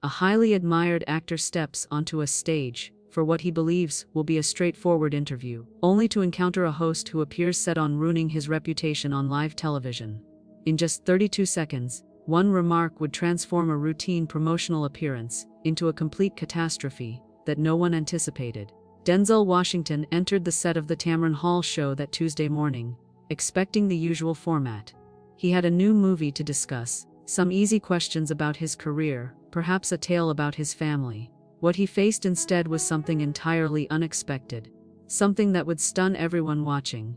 A highly admired actor steps onto a stage for what he believes will be a straightforward interview, only to encounter a host who appears set on ruining his reputation on live television. In just 32 seconds, one remark would transform a routine promotional appearance into a complete catastrophe that no one anticipated. Denzel Washington entered the set of the Tamron Hall show that Tuesday morning, expecting the usual format. He had a new movie to discuss, some easy questions about his career, perhaps a tale about his family. What he faced instead was something entirely unexpected, something that would stun everyone watching.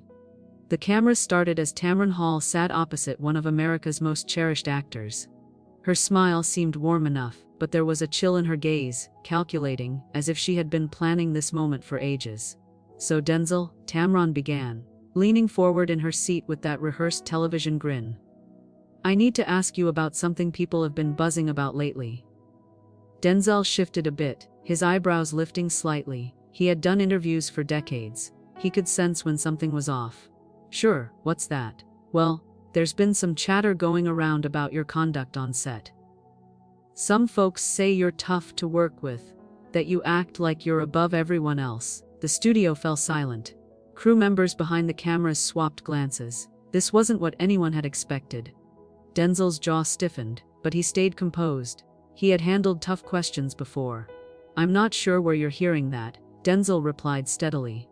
The camera started as Tamron Hall sat opposite one of America's most cherished actors. Her smile seemed warm enough, but there was a chill in her gaze, calculating, as if she had been planning this moment for ages. "So Denzel," Tamron began, leaning forward in her seat with that rehearsed television grin. "I need to ask you about something people have been buzzing about lately." Denzel shifted a bit, his eyebrows lifting slightly. He had done interviews for decades. He could sense when something was off. "Sure, what's that?" "Well, there's been some chatter going around about your conduct on set. Some folks say you're tough to work with, that you act like you're above everyone else." The studio fell silent. Crew members behind the cameras swapped glances. This wasn't what anyone had expected. Denzel's jaw stiffened, but he stayed composed. He had handled tough questions before. "I'm not sure where you're hearing that," Denzel replied steadily.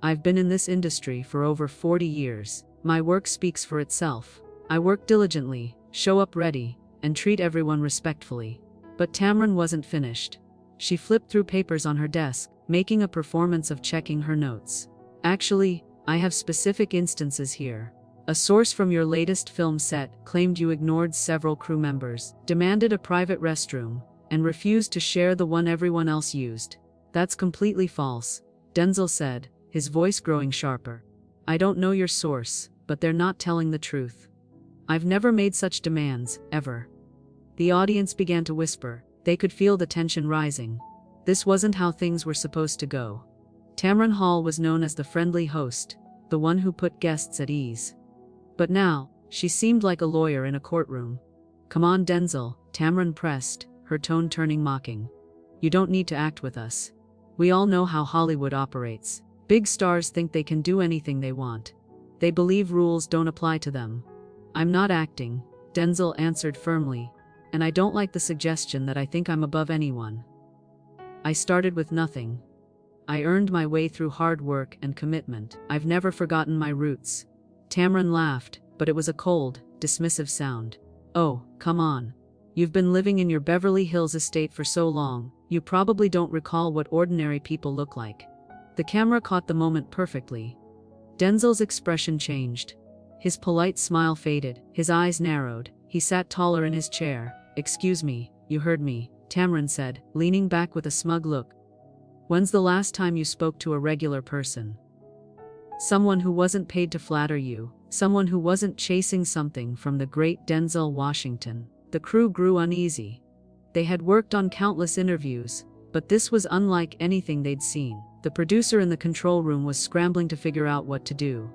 "I've been in this industry for over 40 years. My work speaks for itself. I work diligently, show up ready, and treat everyone respectfully." But Tamron wasn't finished. She flipped through papers on her desk, making a performance of checking her notes. "Actually, I have specific instances here. A source from your latest film set claimed you ignored several crew members, demanded a private restroom, and refused to share the one everyone else used." "That's completely false," Denzel said, his voice growing sharper. "I don't know your source, but they're not telling the truth. I've never made such demands, ever." The audience began to whisper. They could feel the tension rising. This wasn't how things were supposed to go. Tamron Hall was known as the friendly host, the one who put guests at ease. But now, she seemed like a lawyer in a courtroom. "Come on, Denzel," Tamron pressed, her tone turning mocking. "You don't need to act with us. We all know how Hollywood operates. Big stars think they can do anything they want. They believe rules don't apply to them." "I'm not acting," Denzel answered firmly, "and I don't like the suggestion that I think I'm above anyone. I started with nothing. I earned my way through hard work and commitment. I've never forgotten my roots." Tamron laughed, but it was a cold, dismissive sound. "Oh, come on. You've been living in your Beverly Hills estate for so long, you probably don't recall what ordinary people look like." The camera caught the moment perfectly. Denzel's expression changed. His polite smile faded, his eyes narrowed, he sat taller in his chair. "Excuse me, you heard me," Tamron said, leaning back with a smug look. "When's the last time you spoke to a regular person? Someone who wasn't paid to flatter you, someone who wasn't chasing something from the great Denzel Washington." The crew grew uneasy. They had worked on countless interviews, but this was unlike anything they'd seen. The producer in the control room was scrambling to figure out what to do.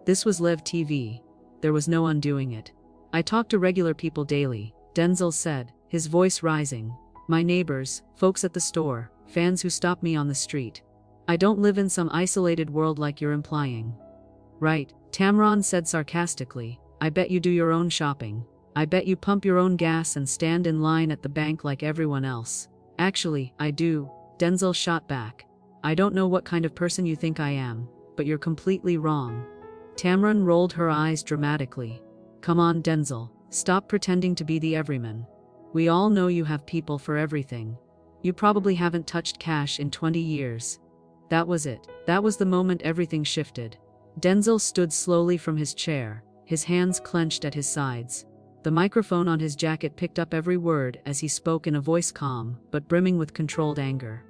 This was live TV. There was no undoing it. "I talk to regular people daily," Denzel said, his voice rising. "My neighbors, folks at the store, fans who stop me on the street. I don't live in some isolated world like you're implying." "Right," Tamron said sarcastically. "I bet you do your own shopping. I bet you pump your own gas and stand in line at the bank like everyone else." "Actually, I do," Denzel shot back. "I don't know what kind of person you think I am, but you're completely wrong." Tamron rolled her eyes dramatically. "Come on, Denzel, stop pretending to be the everyman. We all know you have people for everything. You probably haven't touched cash in 20 years. That was it. That was the moment everything shifted. Denzel stood slowly from his chair, his hands clenched at his sides. The microphone on his jacket picked up every word as he spoke in a voice calm, but brimming with controlled anger.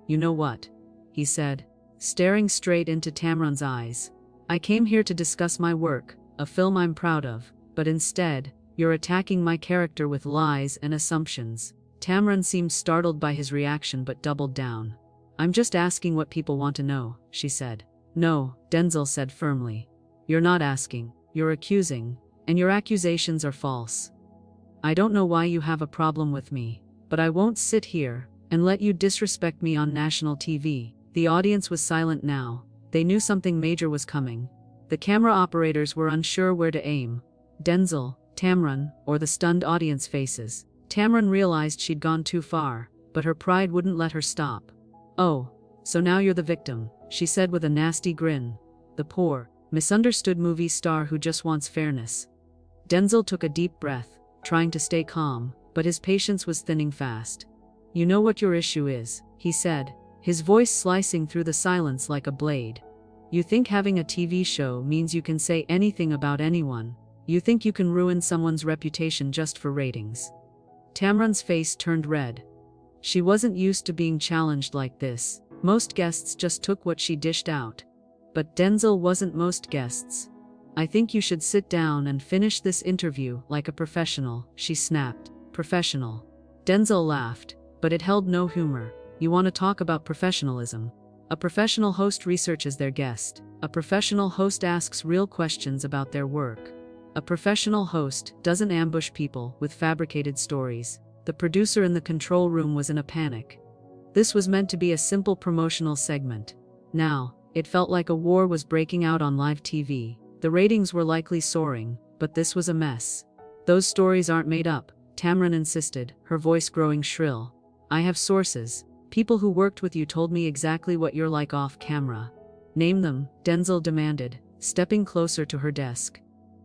"You know what?" he said, staring straight into Tamron's eyes. "I came here to discuss my work, a film I'm proud of, but instead, you're attacking my character with lies and assumptions." Tamron seemed startled by his reaction but doubled down. "I'm just asking what people want to know," she said. "No," Denzel said firmly. "You're not asking, you're accusing, and your accusations are false. I don't know why you have a problem with me, but I won't sit here and let you disrespect me on national TV." The audience was silent now. They knew something major was coming. The camera operators were unsure where to aim: Denzel, Tamron, or the stunned audience faces. Tamron realized she'd gone too far, but her pride wouldn't let her stop. "Oh, so now you're the victim," she said with a nasty grin. "The poor, misunderstood movie star who just wants fairness." Denzel took a deep breath, trying to stay calm, but his patience was thinning fast. "You know what your issue is," he said, his voice slicing through the silence like a blade. "You think having a TV show means you can say anything about anyone. You think you can ruin someone's reputation just for ratings." Tamron's face turned red. She wasn't used to being challenged like this. Most guests just took what she dished out. But Denzel wasn't most guests. "I think you should sit down and finish this interview like a professional," she snapped. "Professional?" Denzel laughed, but it held no humor. "You want to talk about professionalism? A professional host researches their guest. A professional host asks real questions about their work. A professional host doesn't ambush people with fabricated stories." The producer in the control room was in a panic. This was meant to be a simple promotional segment. Now, it felt like a war was breaking out on live TV. The ratings were likely soaring, but this was a mess. "Those stories aren't made up," Tamron insisted, her voice growing shrill. "I have sources. People who worked with you told me exactly what you're like off camera." "Name them," Denzel demanded, stepping closer to her desk.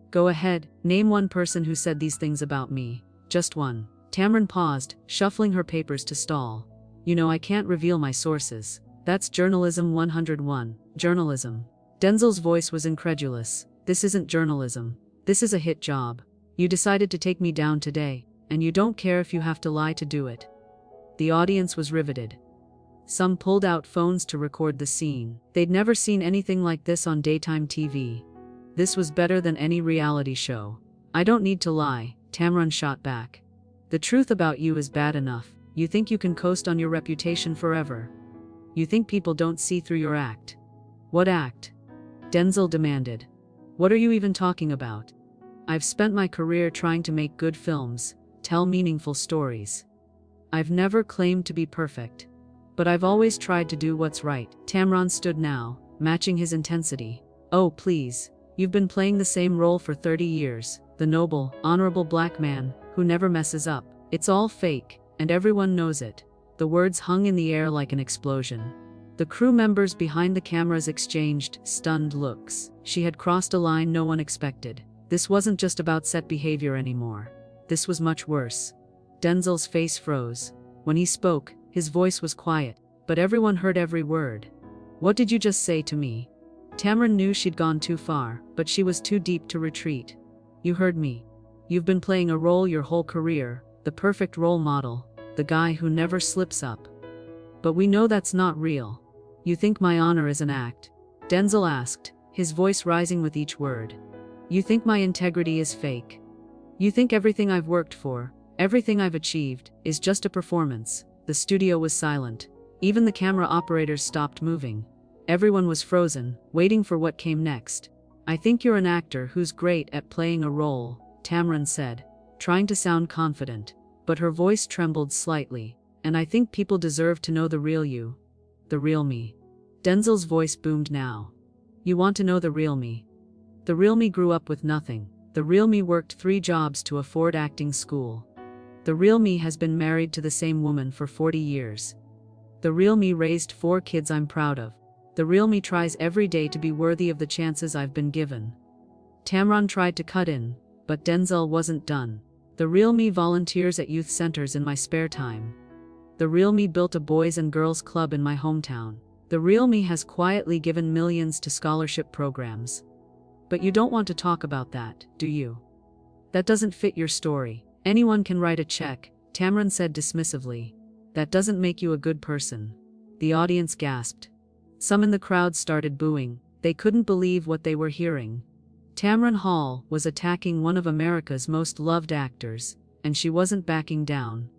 "Go ahead, name one person who said these things about me. Just one." Tamron paused, shuffling her papers to stall. "You know I can't reveal my sources. That's journalism 101. Journalism." Denzel's voice was incredulous. "This isn't journalism. This is a hit job. You decided to take me down today, and you don't care if you have to lie to do it." The audience was riveted. Some pulled out phones to record the scene. They'd never seen anything like this on daytime TV. This was better than any reality show. "I don't need to lie," Tamron shot back. "The truth about you is bad enough. You think you can coast on your reputation forever. You think people don't see through your act." "What act?" Denzel demanded. "What are you even talking about? I've spent my career trying to make good films, tell meaningful stories. I've never claimed to be perfect. But I've always tried to do what's right." Tamron stood now, matching his intensity. "Oh, please. You've been playing the same role for 30 years, the noble, honorable black man who never messes up. It's all fake, and everyone knows it." The words hung in the air like an explosion. The crew members behind the cameras exchanged stunned looks. She had crossed a line no one expected. This wasn't just about set behavior anymore. This was much worse. Denzel's face froze. When he spoke, his voice was quiet, but everyone heard every word. "What did you just say to me?" Tamron knew she'd gone too far, but she was too deep to retreat. "You heard me. You've been playing a role your whole career, the perfect role model, the guy who never slips up. But we know that's not real. You think my honor is an act?" Denzel asked, his voice rising with each word. "You think my integrity is fake? You think everything I've worked for, everything I've achieved, is just a performance?" The studio was silent. Even the camera operators stopped moving. Everyone was frozen, waiting for what came next. "I think you're an actor who's great at playing a role," Tamron said, trying to sound confident, but her voice trembled slightly. "And I think people deserve to know the real you. The real me." Denzel's voice boomed now. "You want to know the real me? The real me grew up with nothing. The real me worked 3 jobs to afford acting school. The real me has been married to the same woman for 40 years. The real me raised 4 kids I'm proud of. The real me tries every day to be worthy of the chances I've been given." Tamron tried to cut in, but Denzel wasn't done. "The real me volunteers at youth centers in my spare time. The real me built a boys and girls club in my hometown. The real me has quietly given millions to scholarship programs. But you don't want to talk about that, do you? That doesn't fit your story. Anyone can write a check," Tamron said dismissively. "That doesn't make you a good person." The audience gasped. Some in the crowd started booing. They couldn't believe what they were hearing. Tamron Hall was attacking one of America's most loved actors, and she wasn't backing down.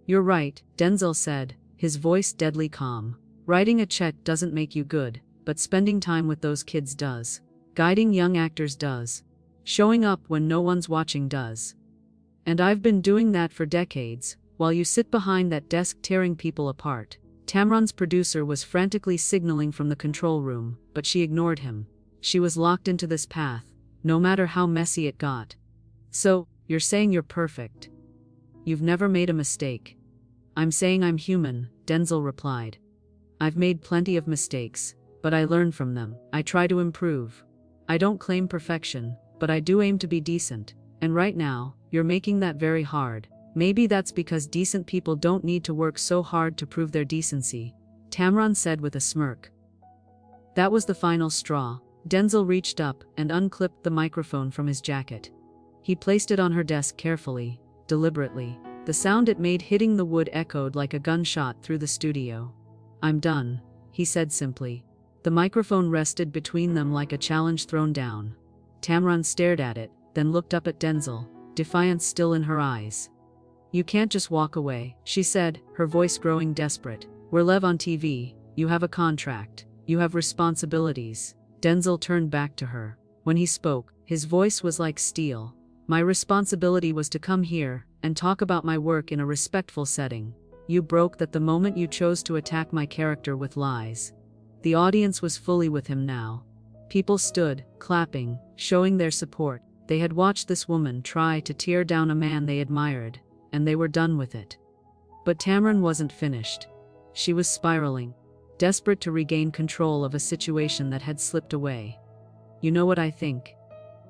"You're right," Denzel said, his voice deadly calm. "Writing a check doesn't make you good, but spending time with those kids does. Guiding young actors does. Showing up when no one's watching does. And I've been doing that for decades. while you sit behind that desk tearing people apart." Tamron's producer was frantically signaling from the control room, but she ignored him. She was locked into this path, no matter how messy it got. "So, you're saying you're perfect? You've never made a mistake?" "I'm saying I'm human," Denzel replied. "I've made plenty of mistakes, but I learn from them. I try to improve. I don't claim perfection, but I do aim to be decent. And right now, you're making that very hard." "Maybe that's because decent people don't need to work so hard to prove their decency," Tamron said with a smirk. That was the final straw. Denzel reached up and unclipped the microphone from his jacket. He placed it on her desk carefully, deliberately. The sound it made hitting the wood echoed like a gunshot through the studio. "I'm done," he said simply. The microphone rested between them like a challenge thrown down. Tamron stared at it, then looked up at Denzel, defiance still in her eyes. "You can't just walk away," she said, her voice growing desperate. "We're live on TV, you have a contract, you have responsibilities." Denzel turned back to her. When he spoke, his voice was like steel. "My responsibility was to come here and talk about my work in a respectful setting. You broke that the moment you chose to attack my character with lies." The audience was fully with him now. People stood, clapping, showing their support. They had watched this woman try to tear down a man they admired, and they were done with it. But Tamron wasn't finished. She was spiraling, desperate to regain control of a situation that had slipped away. "You know what I think?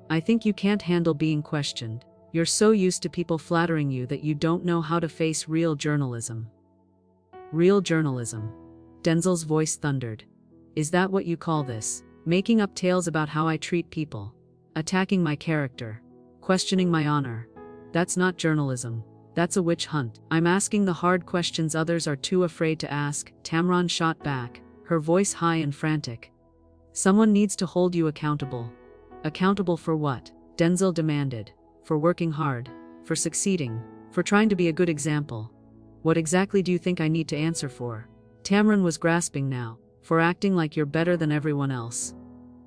I think you can't handle being questioned. You're so used to people flattering you that you don't know how to face real journalism." "Real journalism?" Denzel's voice thundered. "Is that what you call this? Making up tales about how I treat people? Attacking my character? Questioning my honor? That's not journalism. That's a witch hunt. I'm asking the hard questions others are too afraid to ask." Tamron shot back, her voice high and frantic. "Someone needs to hold you accountable." "Accountable for what?" Denzel demanded. "For working hard, for succeeding, for trying to be a good example. What exactly do you think I need to answer for?" Tamron was grasping now. "For acting like you're better than everyone else.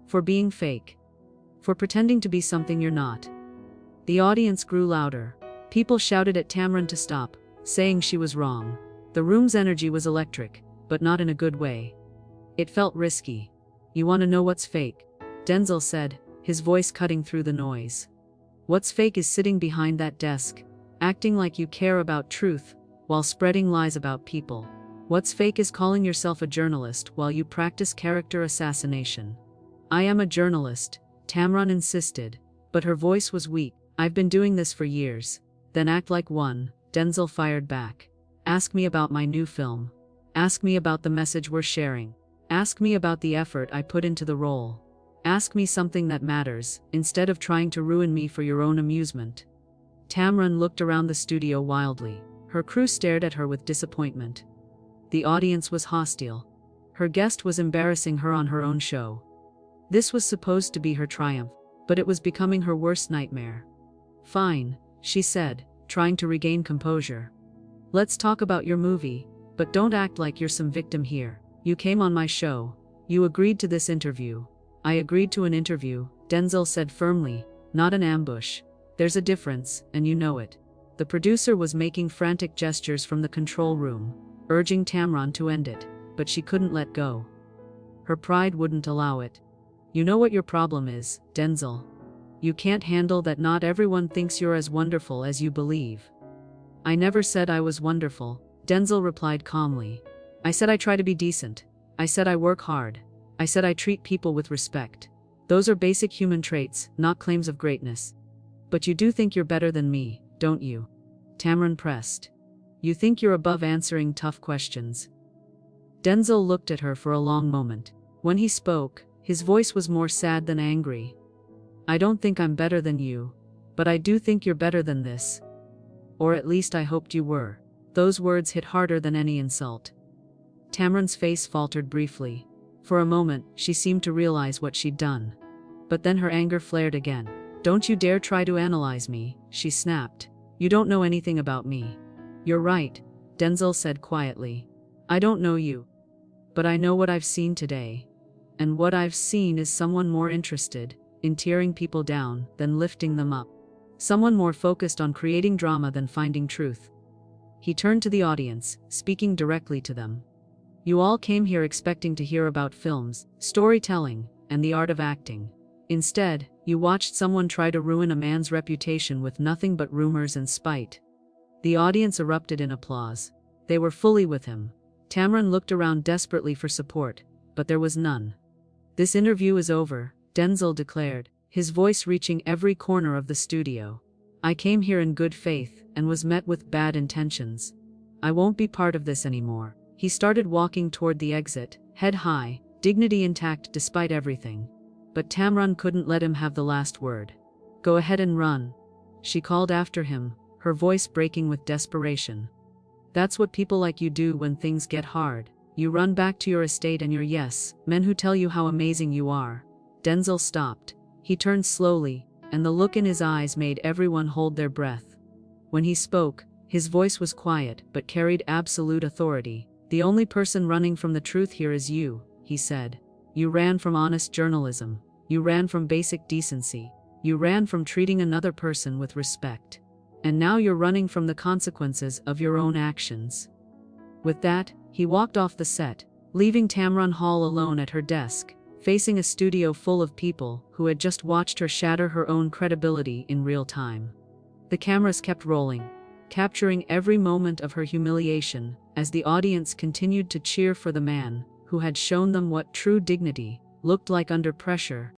For being fake. For pretending to be something you're not." The audience grew louder. People shouted at Tamron to stop, saying she was wrong. The room's energy was electric, but not in a good way. It felt risky. "You want to know what's fake?" Denzel said, his voice cutting through the noise. "What's fake is sitting behind that desk, acting like you care about truth, while spreading lies about people. What's fake is calling yourself a journalist while you practice character assassination." "I am a journalist," Tamron insisted, but her voice was weak. "I've been doing this for years." "Then act like one," Denzel fired back. "Ask me about my new film. Ask me about the message we're sharing. Ask me about the effort I put into the role. Ask me something that matters, instead of trying to ruin me for your own amusement." Tamron looked around the studio wildly. Her crew stared at her with disappointment. The audience was hostile. Her guest was embarrassing her on her own show. This was supposed to be her triumph, but it was becoming her worst nightmare. "Fine," she said, trying to regain composure. "Let's talk about your movie, but don't act like you're some victim here. You came on my show. You agreed to this interview." "I agreed to an interview," Denzel said firmly, "not an ambush. There's a difference, and you know it." The producer was making frantic gestures from the control room, urging Tamron to end it, but she couldn't let go. Her pride wouldn't allow it. "You know what your problem is, Denzel. You can't handle that not everyone thinks you're as wonderful as you believe." "I never said I was wonderful," Denzel replied calmly. "I said I try to be decent. I said I work hard. I said I treat people with respect. Those are basic human traits, not claims of greatness." "But you do think you're better than me, don't you?" Tamron pressed. "You think you're above answering tough questions." Denzel looked at her for a long moment. When he spoke, his voice was more sad than angry. "I don't think I'm better than you, but I do think you're better than this. Or at least I hoped you were." Those words hit harder than any insult. Tamron's face faltered briefly. For a moment, she seemed to realize what she'd done. But then her anger flared again. "Don't you dare try to analyze me," she snapped. "You don't know anything about me." "You're right," Denzel said quietly. "I don't know you. But I know what I've seen today. And what I've seen is someone more interested in tearing people down than lifting them up. Someone more focused on creating drama than finding truth." He turned to the audience, speaking directly to them. You all came here expecting to hear about films, storytelling, and the art of acting. Instead, you watched someone try to ruin a man's reputation with nothing but rumors and spite. The audience erupted in applause. They were fully with him. Tamron looked around desperately for support, but there was none. This interview is over, Denzel declared, his voice reaching every corner of the studio. I came here in good faith and was met with bad intentions. I won't be part of this anymore. He started walking toward the exit, head high, dignity intact despite everything. But Tamron couldn't let him have the last word. Go ahead and run, she called after him, her voice breaking with desperation. That's what people like you do when things get hard. You run back to your estate and your yes, men who tell you how amazing you are. Denzel stopped. He turned slowly, and the look in his eyes made everyone hold their breath. When he spoke, his voice was quiet but carried absolute authority. The only person running from the truth here is you, he said. You ran from honest journalism. You ran from basic decency. You ran from treating another person with respect. And now you're running from the consequences of your own actions. With that, he walked off the set, leaving Tamron Hall alone at her desk, facing a studio full of people who had just watched her shatter her own credibility in real time. The cameras kept rolling, capturing every moment of her humiliation as the audience continued to cheer for the man who had shown them what true dignity looked like under pressure